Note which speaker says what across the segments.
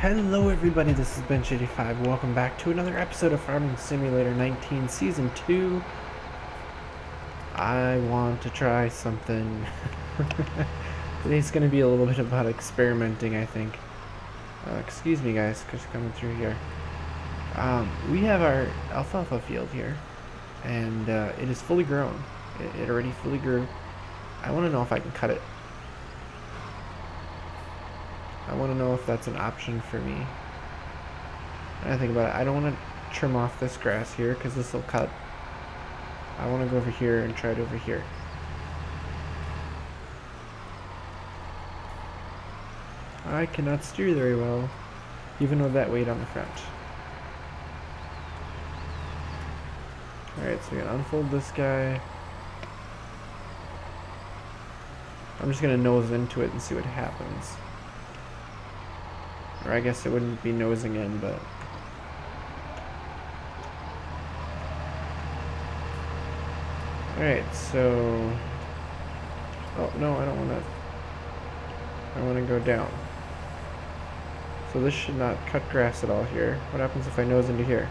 Speaker 1: Hello everybody, this is Bench85. Welcome back to another episode of Farming Simulator 19 Season 2. I want to try something. Today's going to be a little bit about experimenting, I think. Excuse me guys, just coming through here. We have our alfalfa field here, and it is fully grown. It already fully grew. I want to know if I can cut it. I want to know if that's an option for me. And I think about it, I don't want to trim off this grass here because this will cut. I want to go over here and try it over here. I cannot steer very well, even with that weight on the front. Alright, so we're going to unfold this guy. I'm just going to nose into it and see what happens. Or I guess it wouldn't be nosing in, but... Alright, so... Oh, no, I don't want to... I want to go down. So this should not cut grass at all here. What happens if I nose into here?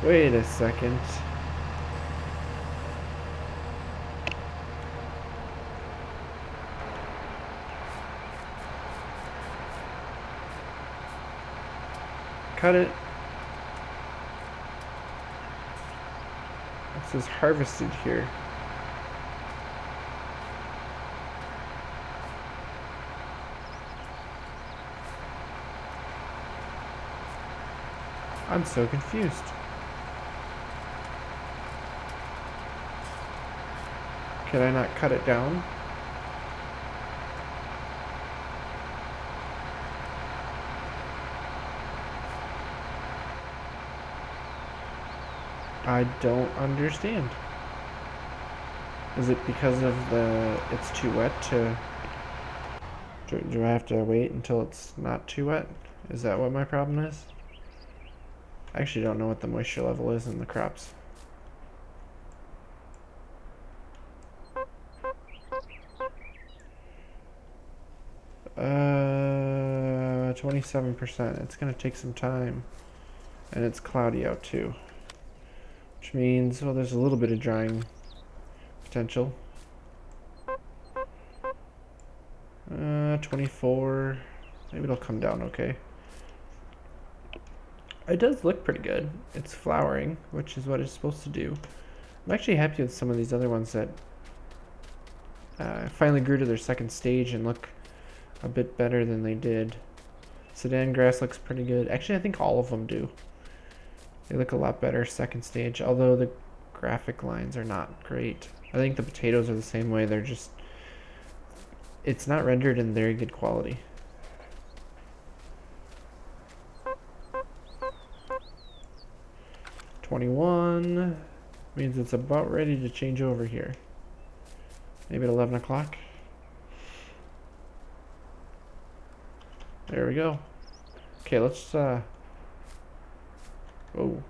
Speaker 1: Wait a second. Cut it. This is harvested here. I'm so confused. Can I not cut it down? I don't understand. Is it because of it's too wet to... Do I have to wait until it's not too wet? Is that what my problem is? I actually don't know what the moisture level is in the crops. 27%. It's gonna take some time. And it's cloudy out too. Which means, well, there's a little bit of drying potential. 24. Maybe it'll come down okay. It does look pretty good. It's flowering, which is what it's supposed to do. I'm actually happy with some of these other ones that finally grew to their second stage and look a bit better than they did. Sudan grass looks pretty good. Actually, I think all of them do. They look a lot better second stage, although the graphic lines are not great. I think the potatoes are the same way. They're just... It's not rendered in very good quality. $21 means it's about ready to change over here. Maybe at 11 o'clock. There we go. Okay, let's oh. Oh,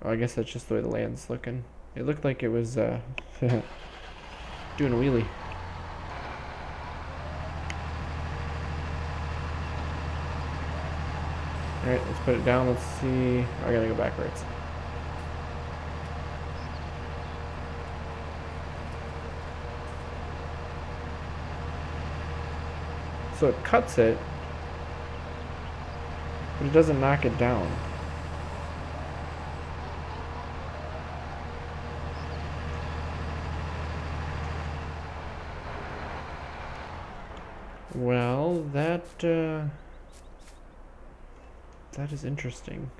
Speaker 1: I guess that's just the way the land's looking. It looked like it was doing a wheelie. Alright, let's put it down. Let's see. I gotta go backwards. So it cuts it, but it doesn't knock it down. Well, that is interesting.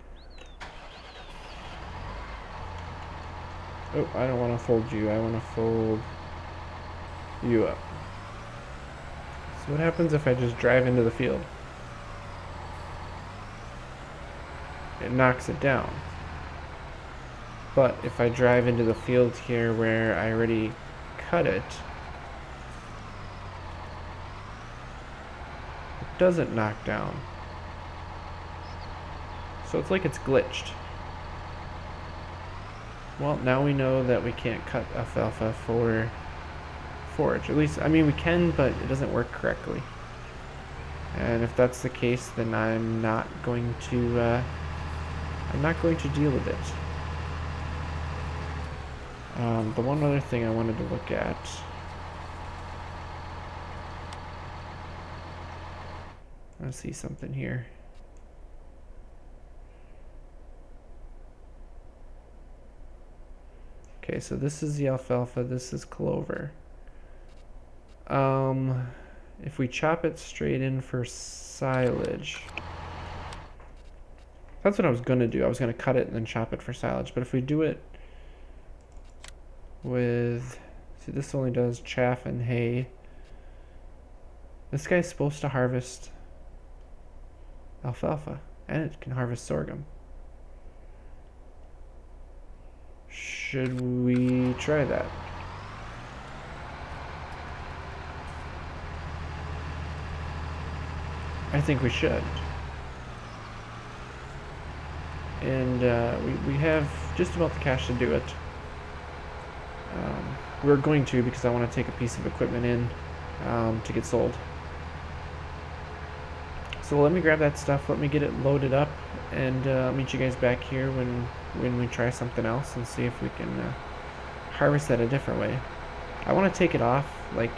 Speaker 1: Oh, I don't want to fold you. I want to fold you up. So what happens if I just drive into the field? It knocks it down. But if I drive into the field here where I already cut it, doesn't knock down. So it's like it's glitched. Well, now we know that we can't cut alfalfa for forage. At least, I mean, we can, but it doesn't work correctly. And if that's the case, then I'm not going to deal with it. The one other thing I wanted to look at. I see something here. Okay, so this is the alfalfa, this is clover. If we chop it straight in for silage, that's what I was gonna do. I was gonna cut it and then chop it for silage. But if we do it with, see, this only does chaff and hay. This guy's supposed to harvest alfalfa, and it can harvest sorghum. Should we try that? I think we should. And we have just about the cash to do it. We're going to, because I want to take a piece of equipment in to get sold. So let me grab that stuff, let me get it loaded up, and I'll meet you guys back here when we try something else and see if we can harvest that a different way. I want to take it off like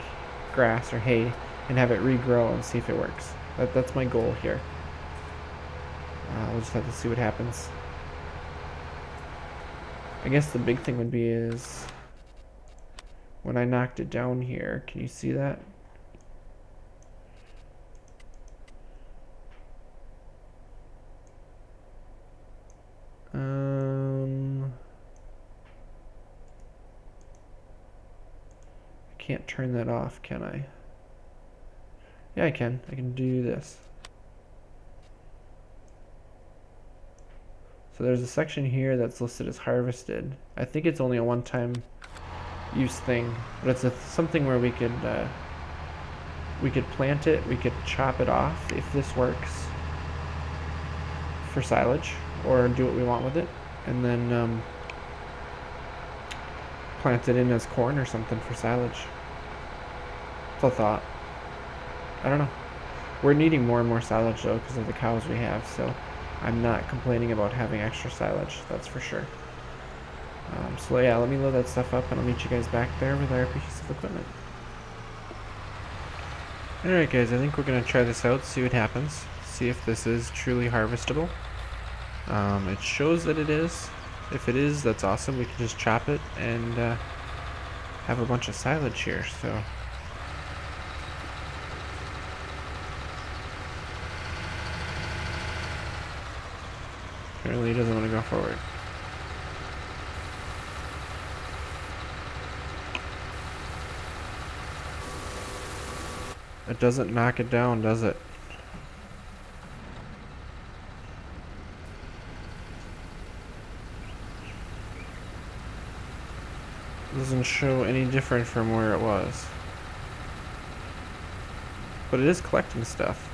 Speaker 1: grass or hay and have it regrow and see if it works. That's my goal here. We'll just have to see what happens. I guess the big thing would be is when I knocked it down here, can you see that? I can't turn that off, can I? Yeah, I can. I can do this. So there's a section here that's listed as harvested. I think it's only a one-time use thing, but it's something where we could plant it, we could chop it off if this works for silage, or do what we want with it, and then plant it in as corn or something for silage. It's a thought. I don't know. We're needing more and more silage though because of the cows we have, so I'm not complaining about having extra silage, that's for sure. So yeah, let me load that stuff up and I'll meet you guys back there with our piece of equipment. Alright guys, I think we're going to try this out, see what happens. See if this is truly harvestable. It shows that it is. If it is, that's awesome. We can just chop it and have a bunch of silage here, so... Apparently he doesn't want to go forward. It doesn't knock it down, does it? It doesn't show any different from where it was. But it is collecting stuff.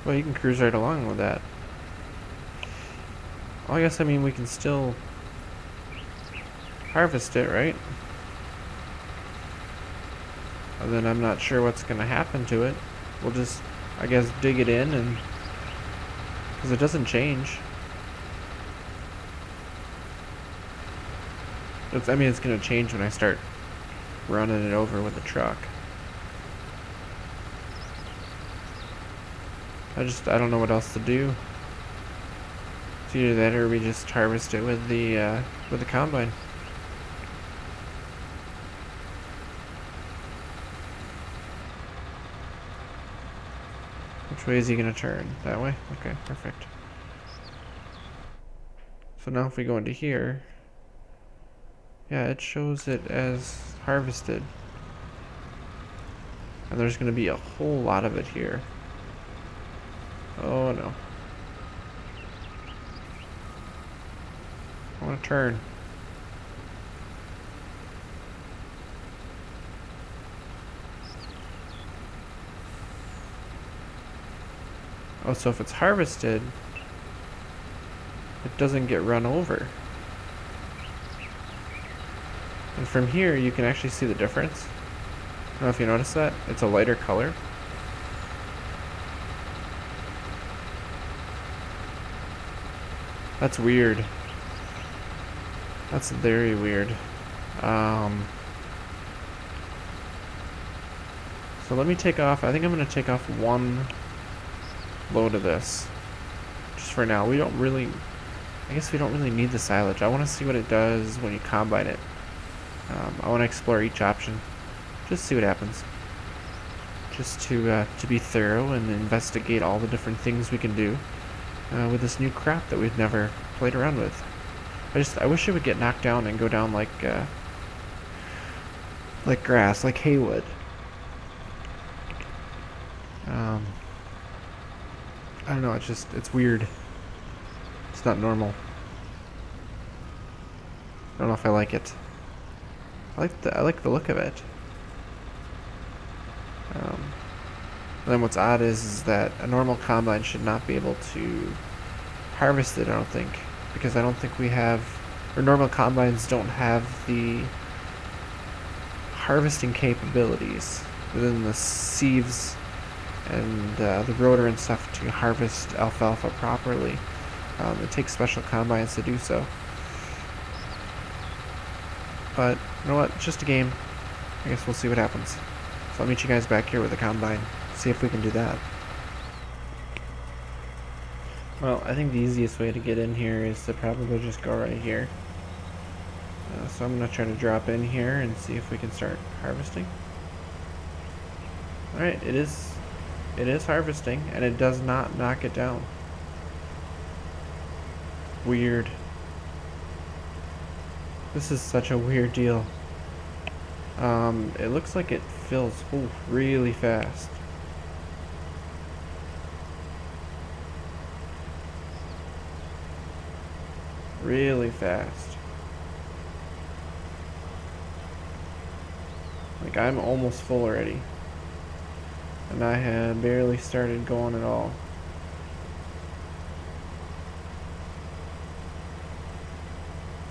Speaker 1: Well, you can cruise right along with that. Well, I guess, I mean, we can still harvest it, right? And then I'm not sure what's going to happen to it. We'll just, I guess, dig it in and... because it doesn't change. I mean, it's going to change when I start running it over with the truck. I don't know what else to do. It's either that or we just harvest it with the combine. Which way is he gonna turn? That way? Okay, perfect. So now if we go into here, yeah, it shows it as harvested. And there's gonna be a whole lot of it here. Oh no. I want to turn. Oh, so if it's harvested, it doesn't get run over. And from here, you can actually see the difference. I don't know if you noticed that. It's a lighter color. That's weird. That's very weird. So let me take off. I think I'm going to take off one load of this. Just for now. I guess we don't really need the silage. I want to see what it does when you combine it. I want to explore each option. Just see what happens. Just to be thorough and investigate all the different things we can do with this new crop that we've never played around with. I wish it would get knocked down and go down like grass, like haywood. I don't know. It's weird. It's not normal. I don't know if I like it. I like the look of it. And then what's odd is that a normal combine should not be able to harvest it, I don't think. Because I don't think we have, or normal combines don't have the harvesting capabilities within the sieves and the rotor and stuff to harvest alfalfa properly. It takes special combines to do so. But, you know what, it's just a game. I guess we'll see what happens. So I'll meet you guys back here with the combine. See if we can do that. Well, I think the easiest way to get in here is to probably just go right here. So I'm going to try to drop in here and see if we can start harvesting. Alright, it is harvesting, and it does not knock it down. Weird. This is such a weird deal. It looks like it fills really fast. Really fast. Like, I'm almost full already. And I had barely started going at all.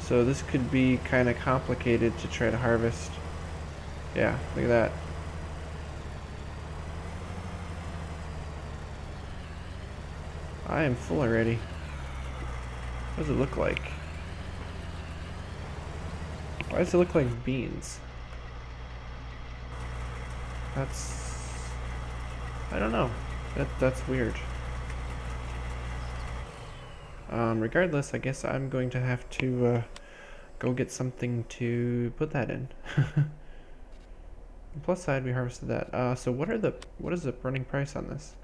Speaker 1: So this could be kind of complicated to try to harvest. Yeah, look at that. I am full already. What does it look like? Why does it look like beans? I don't know. That's weird. Regardless, I guess I'm going to have to go get something to put that in. Plus side, we harvested that. So what is the running price on this?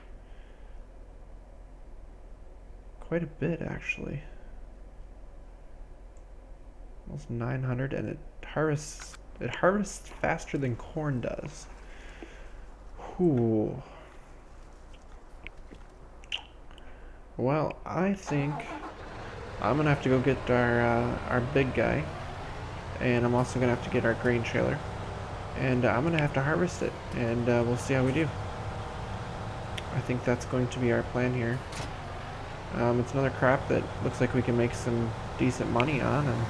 Speaker 1: Quite a bit, actually. Almost 900, and it harvests faster than corn does. Whew. Well, I think I'm gonna have to go get our big guy, and I'm also gonna have to get our grain trailer, and I'm gonna have to harvest it, and we'll see how we do. I think that's going to be our plan here. It's another crop that looks like we can make some decent money on, and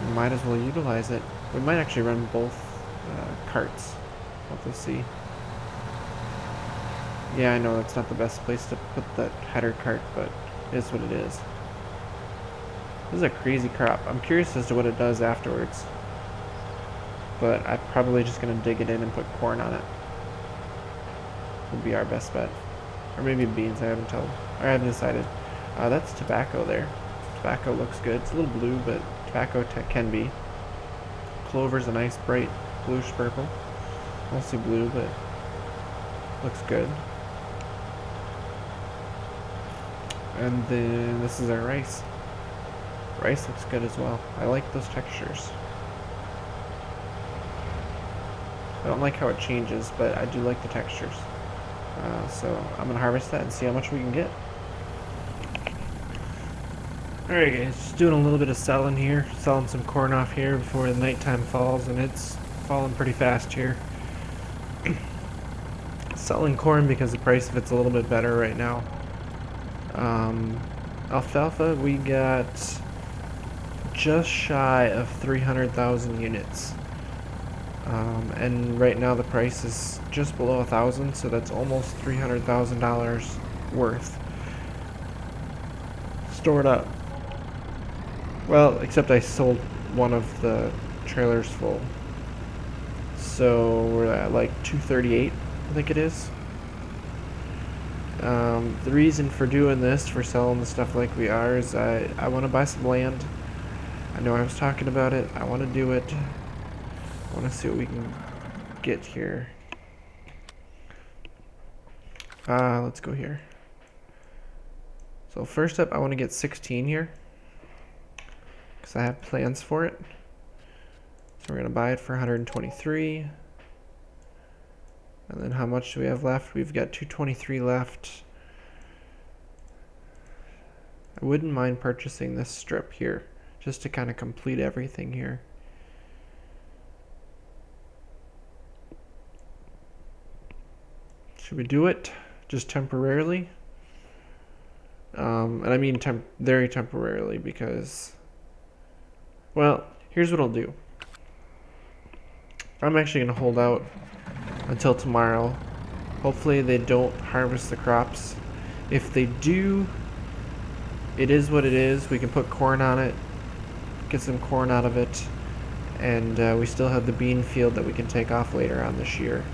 Speaker 1: we might as well utilize it. We might actually run both carts. We'll have to see. Yeah, I know that's not the best place to put that header cart, but it is what it is. This is a crazy crop. I'm curious as to what it does afterwards. But I'm probably just going to dig it in and put corn on it. Would be our best bet. Or maybe beans, I haven't decided. That's tobacco there. Tobacco looks good. It's a little blue, but tobacco can be. Clover's a nice bright bluish purple. Mostly blue, but looks good. And then this is our rice. Rice looks good as well. I like those textures. I don't like how it changes, but I do like the textures. So I'm gonna harvest that and see how much we can get. Alright guys, just doing a little bit of selling here. Selling some corn off here before the nighttime falls, and it's falling pretty fast here. selling corn because the price of it's a little bit better right now. Alfalfa, we got just shy of 300,000 units. And right now the price is just below 1,000, so that's almost $300,000 worth stored up. Well, except I sold one of the trailers full. So we're at like 238, I think it is. The reason for doing this, for selling the stuff like we are, is I want to buy some land. I know I was talking about it. I want to do it. I want to see what we can get here. Let's go here. So first up, I want to get 16 here, because I have plans for it. So we're going to buy it for 123. And then how much do we have left? We've got 223 left. I wouldn't mind purchasing this strip here, just to kind of complete everything here. Should we do it just temporarily? And I mean very temporarily, because, well, here's what I'll do. I'm actually going to hold out until tomorrow. Hopefully they don't harvest the crops. If they do, it is what it is. We can put corn on it, get some corn out of it, and we still have the bean field that we can take off later on this year.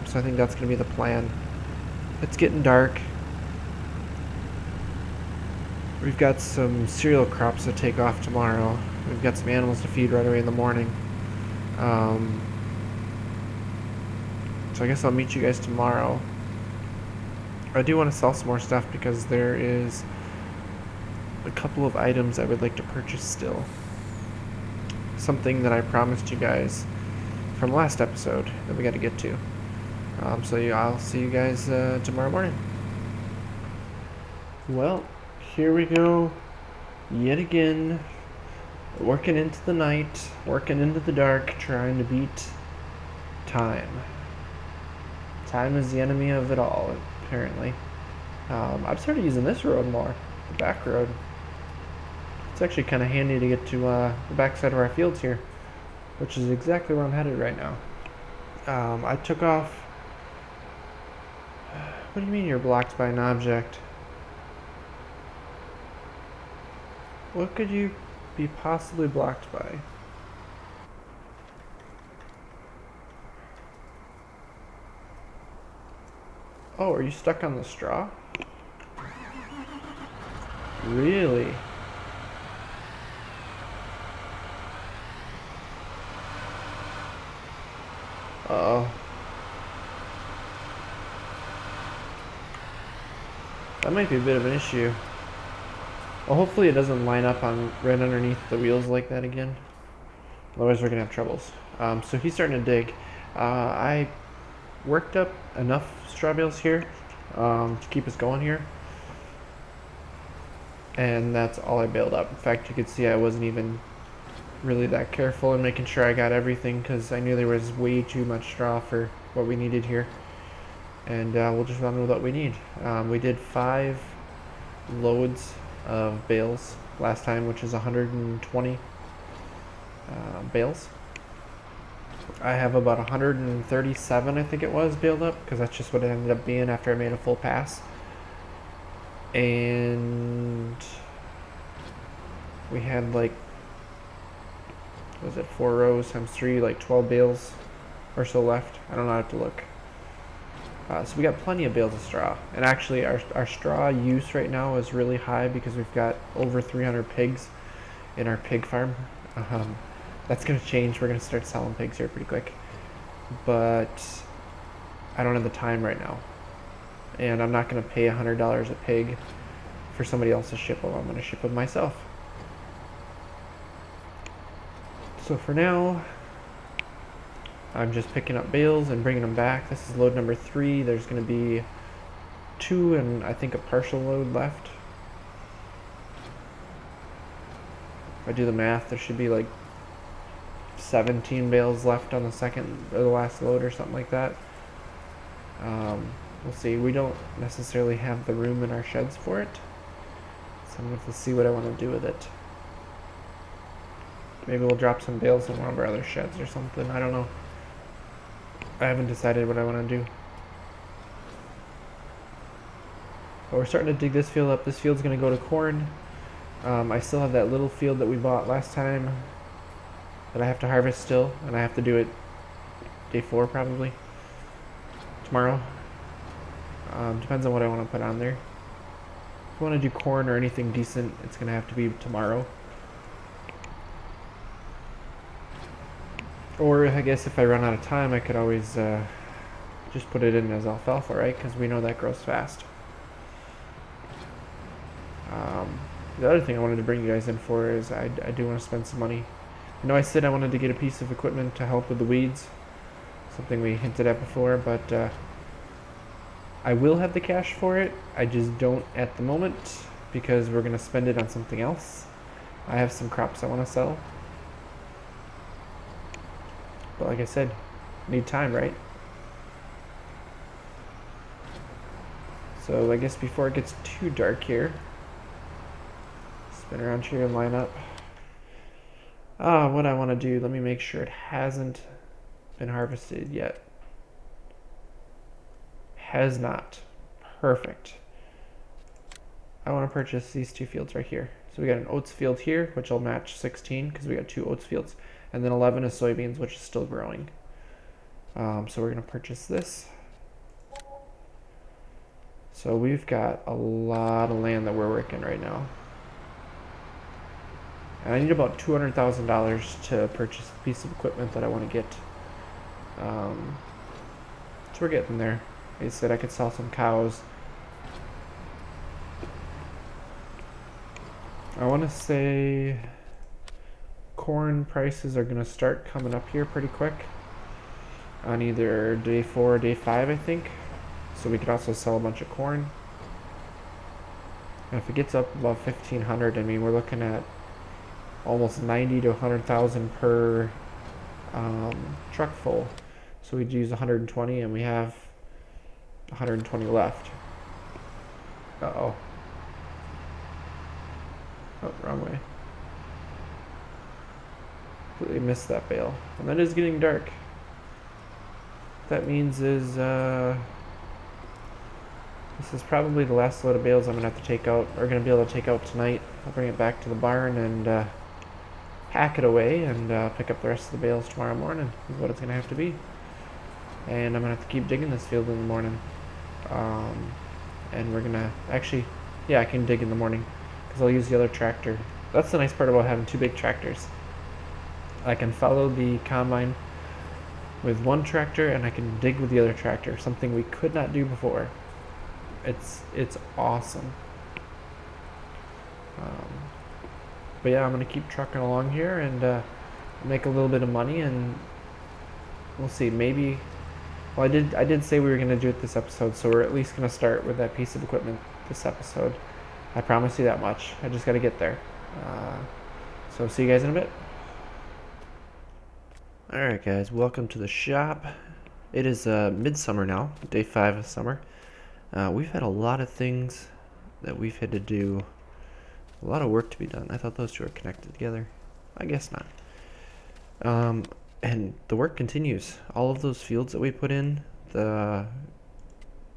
Speaker 1: So I think that's going to be the plan. It's getting dark. We've got some cereal crops to take off tomorrow. We've got some animals to feed right away in the morning. So I guess I'll meet you guys tomorrow. I do want to sell some more stuff because there is a couple of items I would like to purchase still. Something that I promised you guys from last episode that we got to get to. So yeah, I'll see you guys tomorrow morning. Well, here we go yet again, working into the night, working into the dark, trying to beat time. Time is the enemy of it all, apparently. I've started using this road more, the back road. It's actually kind of handy to get to the back side of our fields here, which is exactly where I'm headed right now. I took off. What do you mean you're blocked by an object? What could you be possibly blocked by? Oh, are you stuck on the straw? Really? Uh-oh. That might be a bit of an issue. Well, hopefully it doesn't line up on right underneath the wheels like that again. Otherwise we're gonna have troubles. So he's starting to dig. I worked up enough straw bales here to keep us going here. And that's all I baled up. In fact, you could see I wasn't even really that careful in making sure I got everything, because I knew there was way too much straw for what we needed here. And we'll just run with what we need. We did 5 loads of bales last time, which is 120 bales. I have about 137, I think it was, baled up, because that's just what it ended up being after I made a full pass. And we had like, what was it, 4 rows times 3, like 12 bales or so left. I don't know, I have to look. So we got plenty of bales of straw, and actually our straw use right now is really high because we've got over 300 pigs in our pig farm. That's going to change. We're going to start selling pigs here pretty quick, but I don't have the time right now, and I'm not going to pay $100 a pig for somebody else to ship them. I'm going to ship them myself. So for now, I'm just picking up bales and bringing them back. This is load number 3. There's going to be 2 and I think a partial load left. If I do the math, there should be like 17 bales left on the second or the last load or something like that. We'll see. We don't necessarily have the room in our sheds for it, so I'm gonna have to see what I want to do with it. Maybe we'll drop some bales in one of our other sheds or something. I don't know. I haven't decided what I want to do. But we're starting to dig this field up. This field's gonna go to corn. I still have that little field that we bought last time that I have to harvest still, and I have to do it day 4 probably. Tomorrow. Depends on what I want to put on there. If I want to do corn or anything decent, it's going to have to be tomorrow. Or I guess if I run out of time, I could always just put it in as alfalfa, right? Because we know that grows fast. The other thing I wanted to bring you guys in for is I do want to spend some money. I know I said I wanted to get a piece of equipment to help with the weeds. Something we hinted at before, but I will have the cash for it. I just don't at the moment because we're going to spend it on something else. I have some crops I want to sell. But like I said, need time, right? So I guess before it gets too dark here, spin around here and line up. What I want to do, let me make sure it hasn't been harvested yet. Has not. Perfect. I want to purchase these 2 fields right here. So we got an oats field here, which will match 16 because we got 2 oats fields, and then 11 is soybeans, which is still growing. So we're going to purchase this. So we've got a lot of land that we're working right now. And I need about $200,000 to purchase the piece of equipment that I want to get. So we're getting there. Like I said, I could sell some cows. I want to say corn prices are going to start coming up here pretty quick on either day 4 or day 5, I think. So we could also sell a bunch of corn. And if it gets up above 1,500, I mean, we're looking at almost 90 to 100,000 per truck full. So we'd use 120, and we have 120 left. Uh-oh. Oh, wrong way. Completely missed that bale. And that is getting dark. What that means is this is probably the last load of bales I'm going to have to take out, or going to be able to take out tonight. I'll bring it back to the barn and hack it away and pick up the rest of the bales tomorrow morning is what it's going to have to be. And I'm going to have to keep digging this field in the morning. And we're going to, actually, yeah, I can dig in the morning because I'll use the other tractor. That's the nice part about having 2 big tractors. I can follow the combine with one tractor and I can dig with the other tractor, something we could not do before. It's awesome. But yeah, I'm gonna keep trucking along here and make a little bit of money, and we'll see. Maybe, well, I did say we were gonna do it this episode, so we're at least gonna start with that piece of equipment this episode. I promise you that much. I just gotta get there. So see you guys in a bit. Alright guys, welcome to the shop. It is midsummer now, day 5 of summer. We've had a lot of things that we've had to do, a lot of work to be done. I thought those 2 were connected together. I guess not. And the work continues. All of those fields that we put in, the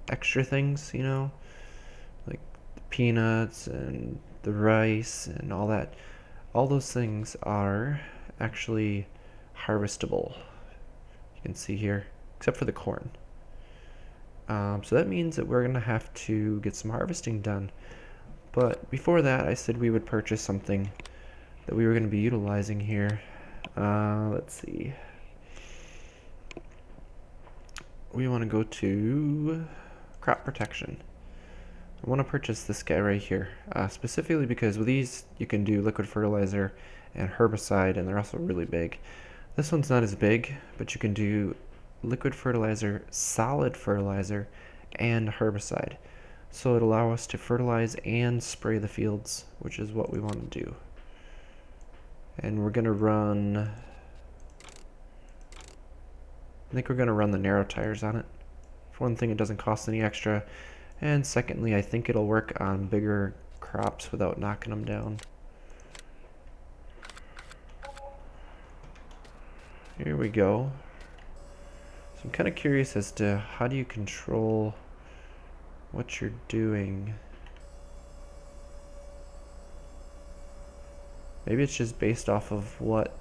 Speaker 1: extra things, you know, like the peanuts and the rice and all that, all those things are actually harvestable. You can see here, except for the corn. So that means that we're going to have to get some harvesting done. But before that, I said we would purchase something that we were going to be utilizing here. Let's see. We want to go to crop protection. I want to purchase this guy right here, specifically because with these you can do liquid fertilizer and herbicide, and they're also really big. This one's not as big, but you can do liquid fertilizer, solid fertilizer, and herbicide. So it'll allow us to fertilize and spray the fields, which is what we want to do. And we're going to run, I think we're going to run the narrow tires on it For one thing, it doesn't cost any extra. And secondly, I think it'll work on bigger crops without knocking them down. Here we go. So I'm kind of curious as to how do you control what you're doing. Maybe it's just based off of what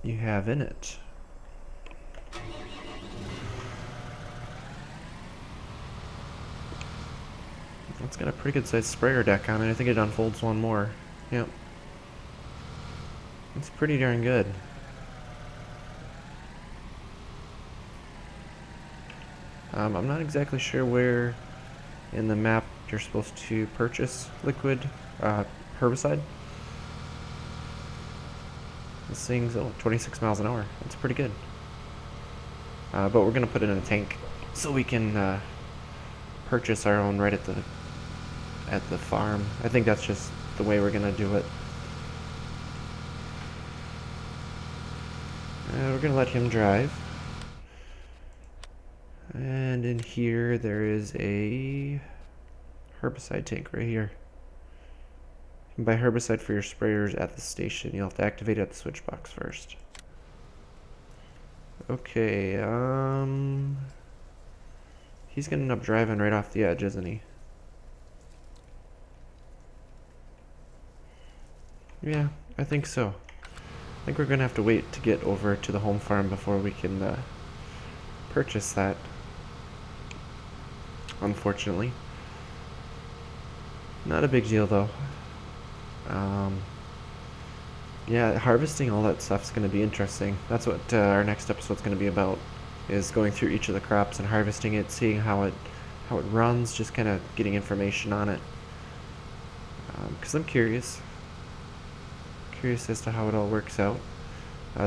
Speaker 1: you have in it. It's got a pretty good sized sprayer deck on it. I think it unfolds one more. Yep. It's pretty darn good. I'm not exactly sure where in the map you're supposed to purchase liquid herbicide. This thing's 26 miles an hour. That's pretty good. But we're gonna put it in a tank so we can purchase our own right at the farm. I think that's just the way we're gonna do it. We're gonna let him drive. And in here there is a herbicide tank right here. You can buy herbicide for your sprayers at the station. You'll have to activate it at the switch box first. Okay, he's gonna end up driving right off the edge, isn't he? Yeah, I think so. I think we're gonna have to wait to get over to the home farm before we can purchase that. Unfortunately. Not a big deal though. Yeah, harvesting all that stuff's going to be interesting. That's what our next episode's going to be about, is going through each of the crops and harvesting it, seeing how it runs, just kind of getting information on it. Because I'm curious as to how it all works out.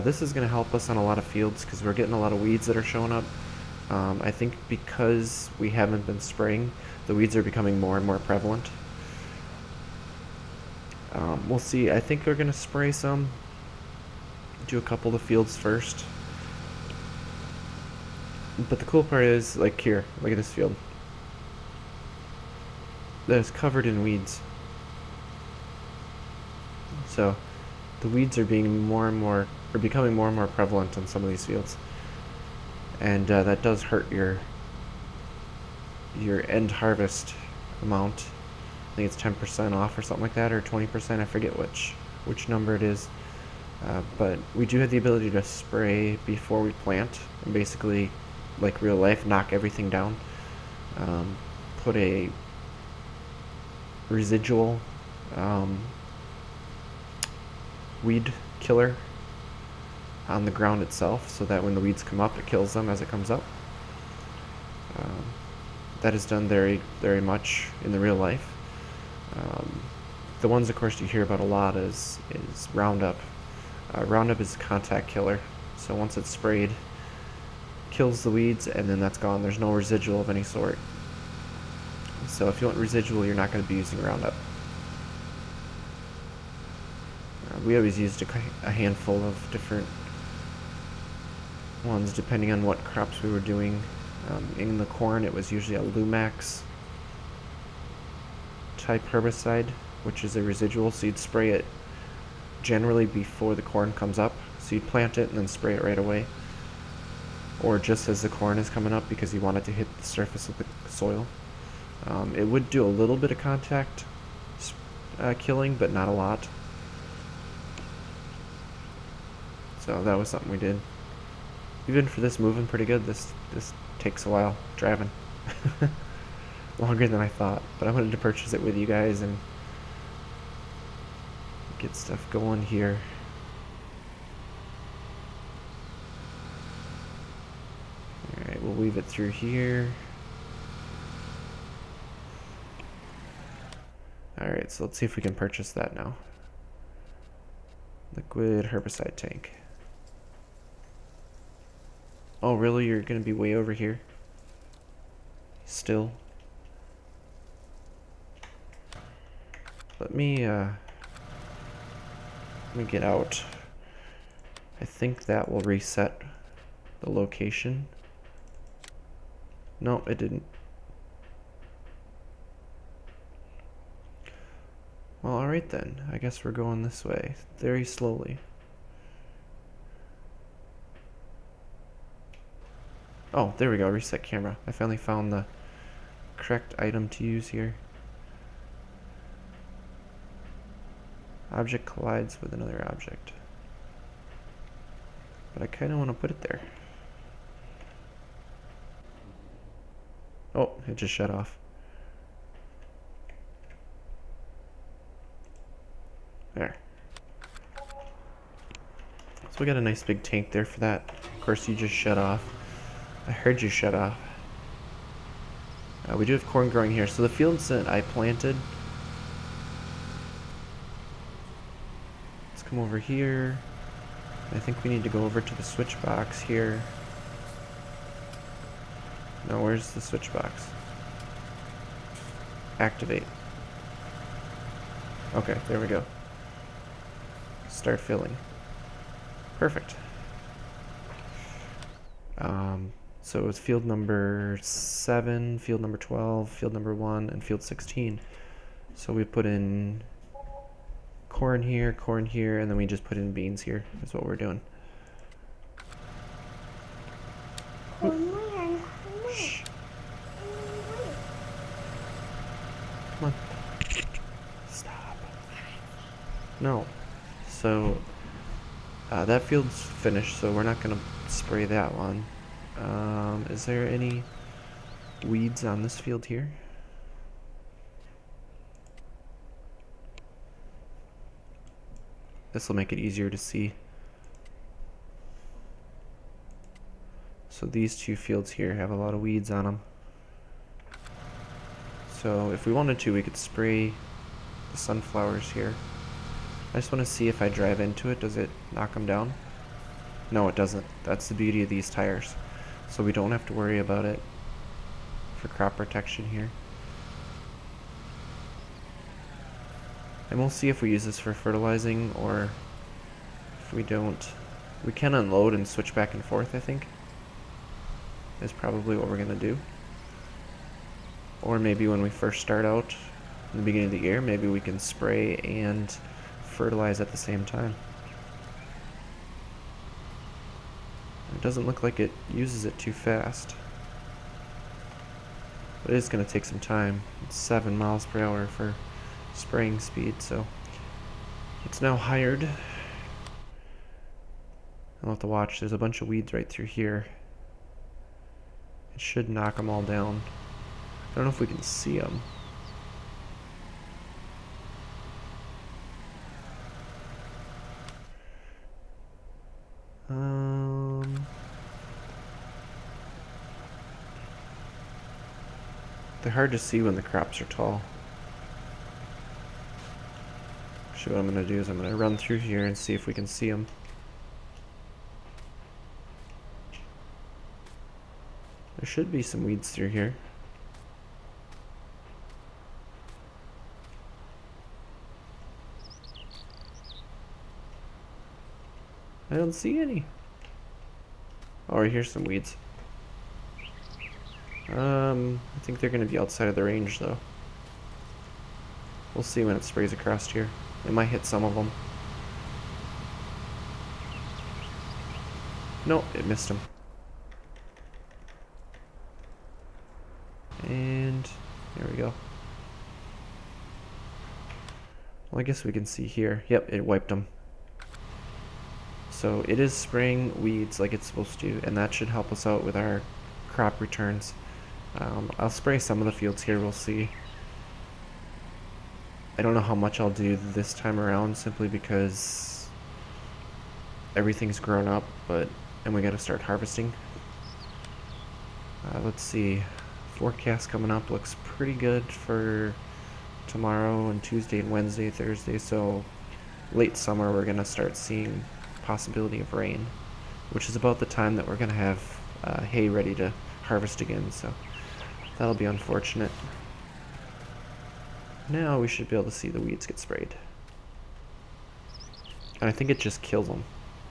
Speaker 1: This is going to help us on a lot of fields because we're getting a lot of weeds that are showing up. I think because we haven't been spraying, the weeds are becoming more and more prevalent. We'll see. I think we're going to spray some. Do a couple of the fields first. But the cool part is, like here, look at this field. That is covered in weeds. So, the weeds are being becoming more and more prevalent on some of these fields. And that does hurt your end harvest amount. I think it's 10% off or something like that, or 20%. I forget which number it is. But we do have the ability to spray before we plant, and basically, like real life, knock everything down. Put a residual weed killer on the ground itself, so that when the weeds come up, it kills them as it comes up. That is done very, very much in the real life. The ones, of course, you hear about a lot is Roundup. Roundup is a contact killer, so once it's sprayed, kills the weeds, and then that's gone. There's no residual of any sort. So if you want residual, you're not going to be using Roundup. We always used a handful of different ones depending on what crops we were doing. In the corn, it was usually a Lumax type herbicide, which is a residual, so you'd spray it generally before the corn comes up. So you'd plant it and then spray it right away, or just as the corn is coming up because you want it to hit the surface of the soil. It would do a little bit of contact killing, but not a lot. So that was something we did. Even for this moving pretty good, this takes a while driving. Longer than I thought, but I wanted to purchase it with you guys and get stuff going here. Alright, we'll weave it through here. Alright, so let's see if we can purchase that now. Liquid herbicide tank. Oh, really? You're gonna be way over here? Still? Let me get out. I think that will reset the location. No, it didn't. Well, alright then. I guess we're going this way. Very slowly. Oh, there we go. Reset camera. I finally found the correct item to use here. Object collides with another object. But I kind of want to put it there. Oh, it just shut off. There. So we got a nice big tank there for that. Of course, you just shut off. I heard you shut off. We do have corn growing here. So the fields that I planted. Let's come over here. I think we need to go over to the switch box here. No, where's the switch box? Activate. Okay, there we go. Start filling. Perfect. So it's field number 7, field number 12, field number 1, and field 16. So we put in corn here, and then we just put in beans here. That's what we're doing. Shh. Come on. Stop. No. So that field's finished, so we're not going to spray that one. Is there any weeds on this field here? This will make it easier to see. So these two fields here have a lot of weeds on them. So if we wanted to, we could spray the sunflowers here. I just want to see if I drive into it, does it knock them down? No, it doesn't. That's the beauty of these tires. So we don't have to worry about it for crop protection here. And we'll see if we use this for fertilizing, or if we don't. We can unload and switch back and forth, I think. Is probably what we're going to do. Or maybe when we first start out in the beginning of the year, maybe we can spray and fertilize at the same time. It doesn't look like it uses it too fast. But it is going to take some time. It's 7 miles per hour for spraying speed, so it's now hired. I'll have to watch. There's a bunch of weeds right through here. It should knock them all down. I don't know if we can see them. They're hard to see when the crops are tall. Actually, what I'm going to do is I'm going to run through here and see if we can see them. There should be some weeds through here. I don't see any. Oh, here's some weeds. I think they're going to be outside of the range, though. We'll see when it sprays across here. It might hit some of them. No, it missed them. And there we go. Well, I guess we can see here. Yep, it wiped them. So it is spraying weeds like it's supposed to, and that should help us out with our crop returns. I'll spray some of the fields here, we'll see. I don't know how much I'll do this time around, simply because everything's grown up, and we gotta start harvesting. Let's see. Forecast coming up looks pretty good for tomorrow and Tuesday and Wednesday, Thursday, so late summer we're gonna start seeing possibility of rain, which is about the time that we're gonna have hay ready to harvest again, so that'll be unfortunate. Now we should be able to see the weeds get sprayed. And I think it just kills them.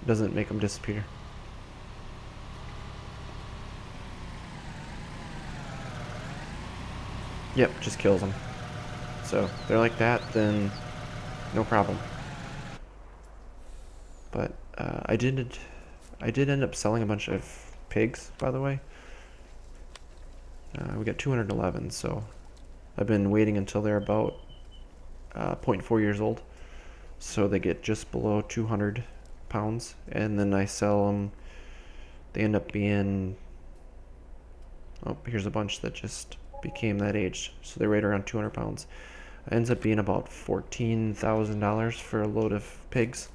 Speaker 1: It doesn't make them disappear. Yep, just kills them. So if they're like that, then no problem. But I did end up selling a bunch of pigs, by the way. We got 211, so I've been waiting until they're about 0.4 years old, so they get just below 200 pounds, and then I sell them. They end up being, oh, here's a bunch that just became that age, so they're right around 200 pounds. It ends up being about $14,000 for a load of pigs,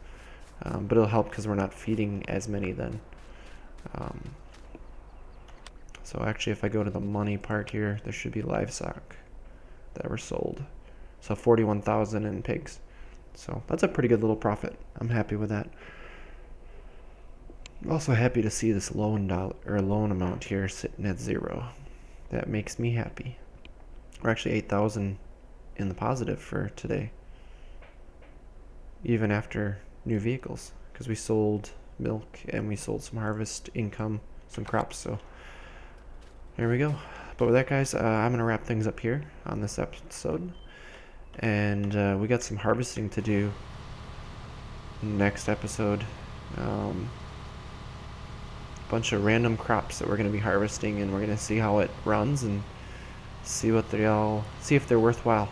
Speaker 1: but it'll help because we're not feeding as many then. So actually, if I go to the money part here, there should be livestock that were sold. So 41,000 in pigs. So that's a pretty good little profit. I'm happy with that. I'm also happy to see this loan amount here sitting at 0. That makes me happy. We're actually 8,000 in the positive for today, even after new vehicles, because we sold milk and we sold some harvest income, some crops. So there we go. But with that, guys, I'm gonna wrap things up here on this episode, and we got some harvesting to do next episode. Bunch of random crops that we're going to be harvesting, and we're going to see how it runs and see if they're worthwhile.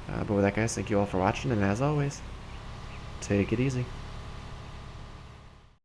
Speaker 1: But with that, guys, thank you all for watching, and as always, take it easy.